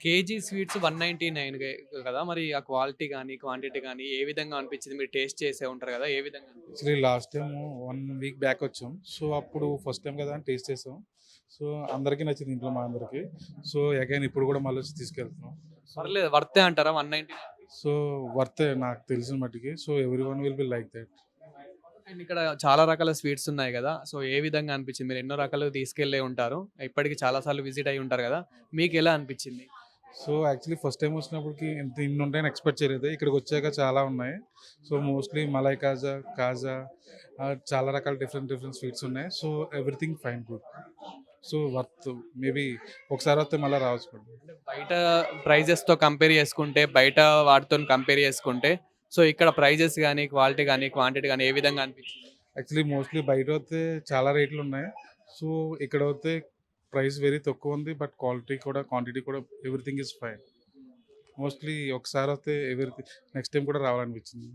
KG sweets 199 కదా! మరి ఆ క్వాలిటీ గాని, క్వాంటిటీ గాని ఏ విధంగా అనిపించింది? మీరు టేస్ట్ చేసే ఉంటారు కదా! ఏ విధంగా అనిపించింది? Actually last time 1 week back వచ్చాం. సో, అప్పుడు ఫస్ట్ టైమ్ కదా అని టేస్ట్ చేసాం. సో, అందరికీ నచ్చింది ఇంట్లో మా అందరికి. సో, అగైన్ ఇప్పుడు కూడా మళ్ళొచ్చి తీసుకెళ్తున్నాం. సో, పర్లేదు వర్తే అంటారా 199? సో వర్తే నాకు తెలిసిన మట్టికి. So, everyone will be like that. And ఇక్కడ చాలా రకాల స్వీట్స్ ఉన్నాయి గదా! సో, ఏ విధంగా అనిపించింది? మీరు ఎన్నో రకాలు తీసుకెళ్ళే ఉంటారు. ఇప్పటికి చాలా సార్లు విజిట్ అయ్యి ఉంటారు గదా! మీకెలా అనిపించింది? సో, యాక్చువల్లీ ఫస్ట్ టైమ్ వచ్చినప్పటికి ఇన్ని ఉంటాయని ఎక్స్‌పెక్ట్ చేయలేదు. ఇక్కడికొచ్చాక చాలా ఉన్నాయి. సో, మోస్ట్‌లీ మలై కాజా, కాజా చాలా రకాల డిఫరెంట్ డిఫరెంట్ స్వీట్స్ ఉన్నాయి. So, everything fine good. So, worth maybe ఒకసారి వస్తే మళ్ళా రావచ్చు కూడా. అంటే బయట ప్రైజెస్‌తో కంపేర్ చేసుకుంటే, బయట వాటితోని కంపేర్ చేసుకుంటే, సో, ఇక్కడ ప్రైజెస్ గాని, క్వాలిటీ గాని, క్వాంటిటీ గాని ఏ విధంగా అనిపించింది? యాక్చువల్లీ మోస్ట్‌లీ బయటైతే చాలా రేట్లున్నాయి. సో, ఇక్కడైతే ప్రైస్ వెరీ తక్కువుంది. బట్ క్వాలిటీ కూడా, క్వాంటిటీ కూడా ఎవ్రీథింగ్ ఈస్ ఫైన్. మోస్ట్‌లీ ఒకసారొస్తే నెక్స్ట్ టైమ్ కూడా రావాలనిపించింది.